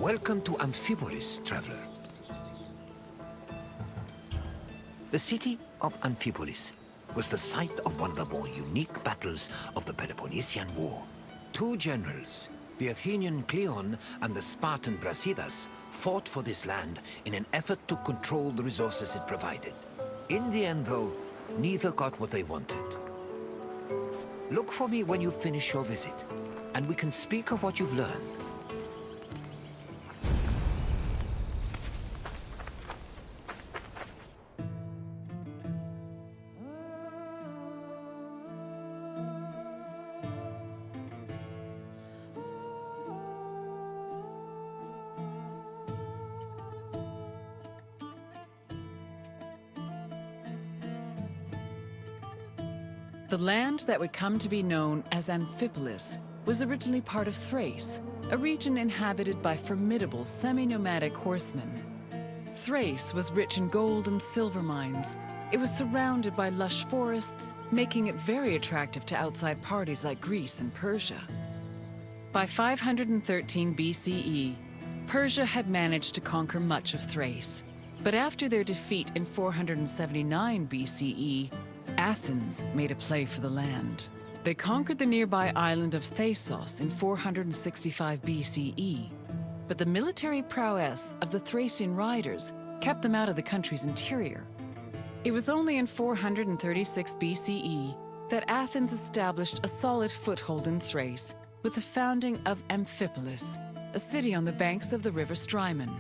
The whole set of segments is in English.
Welcome to Amphipolis, traveler. The city of Amphipolis was the site of one of the more unique battles of the Peloponnesian War. Two generals, the Athenian Cleon and the Spartan Brasidas, fought for this land in an effort to control the resources it provided. In the end, though, neither got what they wanted. Look for me when you finish your visit, and we can speak of what you've learned. The land that would come to be known as Amphipolis was originally part of Thrace, a region inhabited by formidable semi-nomadic horsemen. Thrace was rich in gold and silver mines. It was surrounded by lush forests, making it very attractive to outside parties like Greece and Persia. By 513 BCE, Persia had managed to conquer much of Thrace. But after their defeat in 479 BCE, Athens made a play for the land. They conquered the nearby island of Thasos in 465 BCE, but the military prowess of the Thracian riders kept them out of the country's interior. It was only in 436 BCE that Athens established a solid foothold in Thrace with the founding of Amphipolis, a city on the banks of the river Strymon.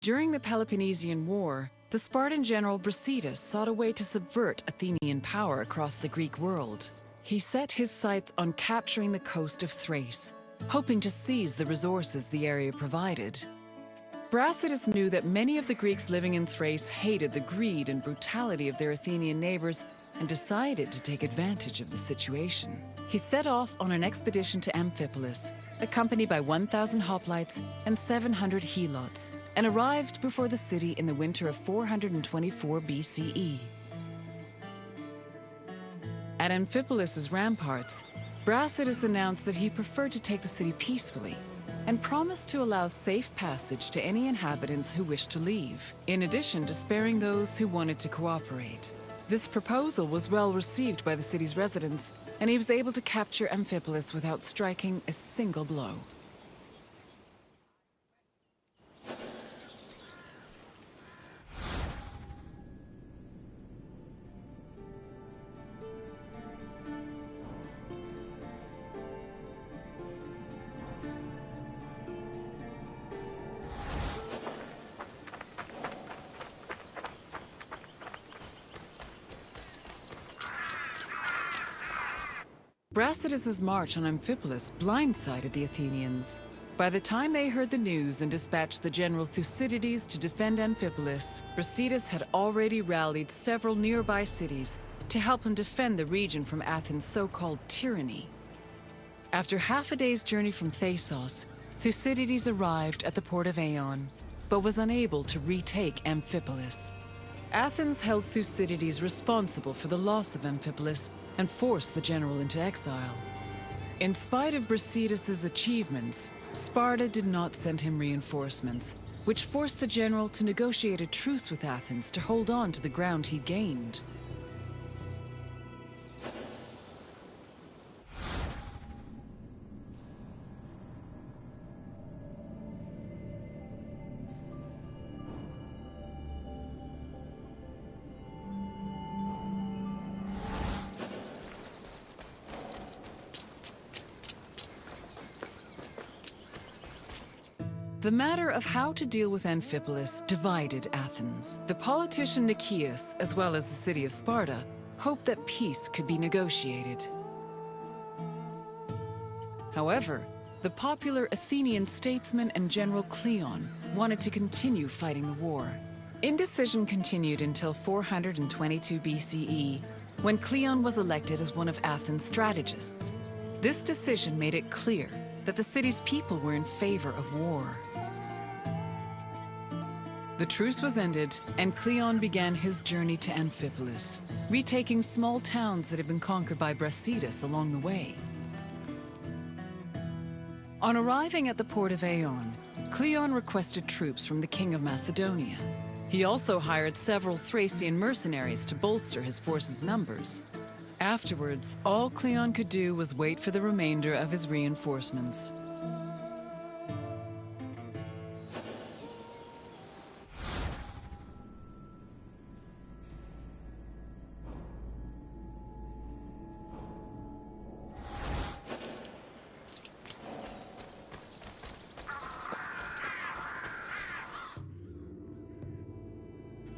During the Peloponnesian War, the Spartan general Brasidas sought a way to subvert Athenian power across the Greek world. He set his sights on capturing the coast of Thrace, hoping to seize the resources the area provided. Brasidas knew that many of the Greeks living in Thrace hated the greed and brutality of their Athenian neighbors and decided to take advantage of the situation. He set off on an expedition to Amphipolis, accompanied by 1,000 hoplites and 700 helots, and arrived before the city in the winter of 424 BCE. At Amphipolis' ramparts, Brasidas announced that he preferred to take the city peacefully and promised to allow safe passage to any inhabitants who wished to leave, in addition to sparing those who wanted to cooperate. This proposal was well received by the city's residents, and he was able to capture Amphipolis without striking a single blow. Brasidas' march on Amphipolis blindsided the Athenians. By the time they heard the news and dispatched the general Thucydides to defend Amphipolis, Brasidas had already rallied several nearby cities to help him defend the region from Athens' so-called tyranny. After half a day's journey from Thasos, Thucydides arrived at the port of Aeon, but was unable to retake Amphipolis. Athens held Thucydides responsible for the loss of Amphipolis and forced the general into exile. In spite of Brasidas' achievements, Sparta did not send him reinforcements, which forced the general to negotiate a truce with Athens to hold on to the ground he'd gained. The matter of how to deal with Amphipolis divided Athens. The politician Nicias, as well as the city of Sparta, hoped that peace could be negotiated. However, the popular Athenian statesman and general Cleon wanted to continue fighting the war. Indecision continued until 422 BCE, when Cleon was elected as one of Athens' strategists. This decision made it clear that the city's people were in favor of war. The truce was ended, and Cleon began his journey to Amphipolis, retaking small towns that had been conquered by Brasidas along the way. On arriving at the port of Aeon, Cleon requested troops from the king of Macedonia. He also hired several Thracian mercenaries to bolster his force's numbers. Afterwards, all Cleon could do was wait for the remainder of his reinforcements.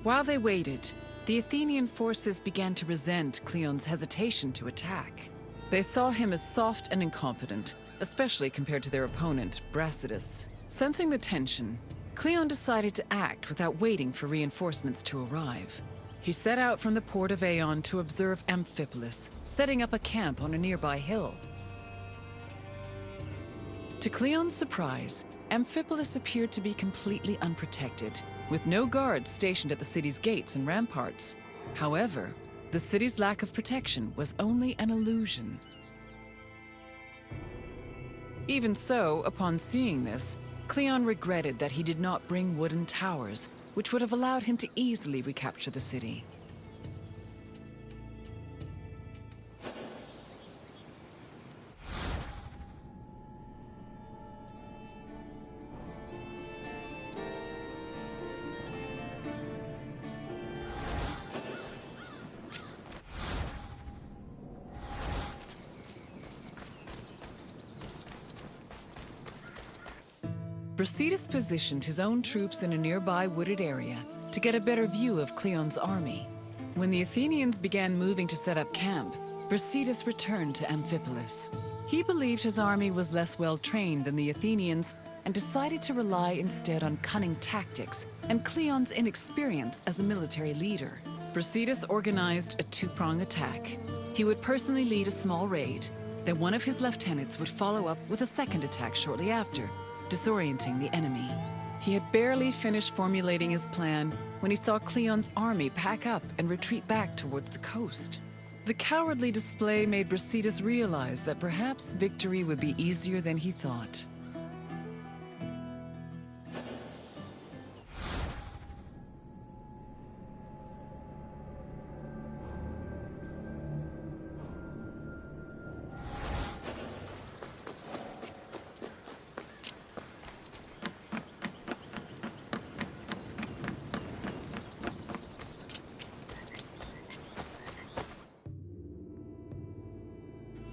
While they waited, the Athenian forces began to resent Cleon's hesitation to attack. They saw him as soft and incompetent, especially compared to their opponent, Brasidas. Sensing the tension, Cleon decided to act without waiting for reinforcements to arrive. He set out from the port of Aeon to observe Amphipolis, setting up a camp on a nearby hill. To Cleon's surprise, Amphipolis appeared to be completely unprotected, with no guards stationed at the city's gates and ramparts. However, the city's lack of protection was only an illusion. Even so, upon seeing this, Cleon regretted that he did not bring wooden towers, which would have allowed him to easily recapture the city. Brasidas positioned his own troops in a nearby wooded area to get a better view of Cleon's army. When the Athenians began moving to set up camp, Brasidas returned to Amphipolis. He believed his army was less well-trained than the Athenians and decided to rely instead on cunning tactics and Cleon's inexperience as a military leader. Brasidas organized a two-pronged attack. He would personally lead a small raid, then one of his lieutenants would follow up with a second attack shortly after, disorienting the enemy. He had barely finished formulating his plan when he saw Cleon's army pack up and retreat back towards the coast. The cowardly display made Brasidas realize that perhaps victory would be easier than he thought.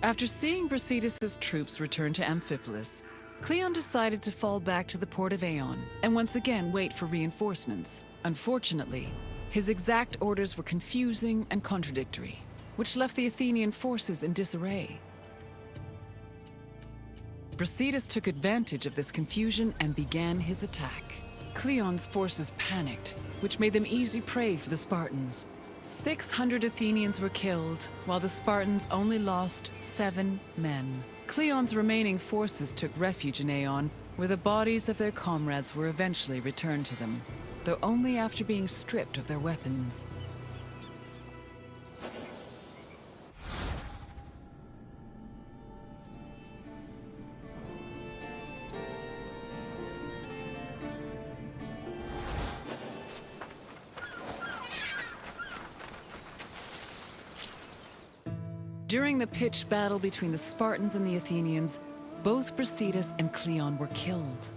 After seeing Brasidas' troops return to Amphipolis, Cleon decided to fall back to the port of Aeon and once again wait for reinforcements. Unfortunately, his exact orders were confusing and contradictory, which left the Athenian forces in disarray. Brasidas took advantage of this confusion and began his attack. Cleon's forces panicked, which made them easy prey for the Spartans. 600 Athenians were killed, while the Spartans only lost 7 men. Cleon's remaining forces took refuge in Aeon, where the bodies of their comrades were eventually returned to them, though only after being stripped of their weapons. During the pitched battle between the Spartans and the Athenians, both Brasidas and Cleon were killed.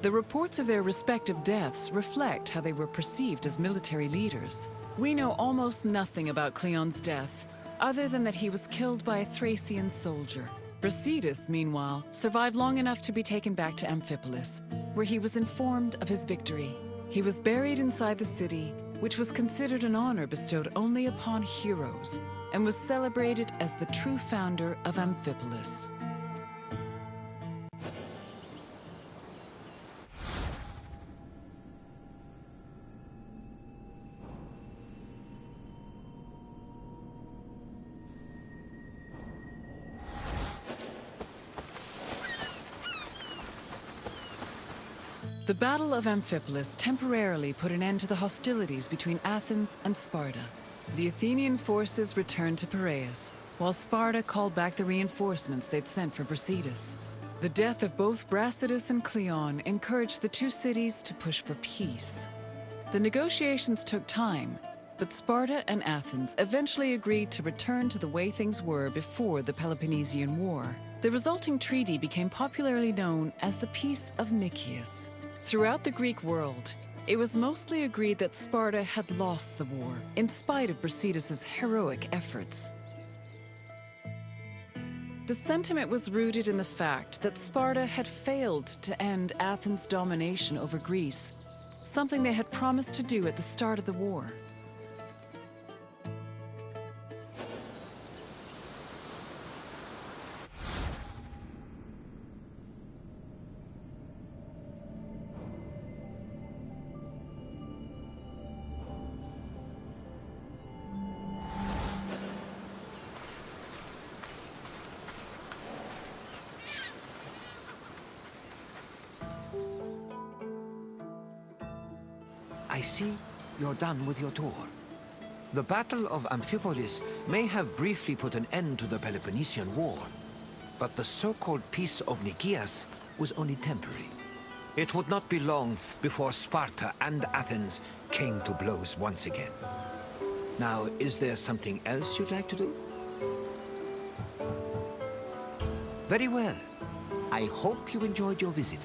The reports of their respective deaths reflect how they were perceived as military leaders. We know almost nothing about Cleon's death, other than that he was killed by a Thracian soldier. Brasidas, meanwhile, survived long enough to be taken back to Amphipolis, where he was informed of his victory. He was buried inside the city, which was considered an honor bestowed only upon heroes, and was celebrated as the true founder of Amphipolis. The Battle of Amphipolis temporarily put an end to the hostilities between Athens and Sparta. The Athenian forces returned to Piraeus, while Sparta called back the reinforcements they'd sent for Brasidas. The death of both Brasidas and Cleon encouraged the two cities to push for peace. The negotiations took time, but Sparta and Athens eventually agreed to return to the way things were before the Peloponnesian War. The resulting treaty became popularly known as the Peace of Nicias. Throughout the Greek world, it was mostly agreed that Sparta had lost the war, in spite of Brasidas' heroic efforts. The sentiment was rooted in the fact that Sparta had failed to end Athens' domination over Greece, something they had promised to do at the start of the war. I see you're done with your tour. The Battle of Amphipolis may have briefly put an end to the Peloponnesian War, but the so-called Peace of Nicias was only temporary. It would not be long before Sparta and Athens came to blows once again. Now, is there something else you'd like to do? Very well. I hope you enjoyed your visit.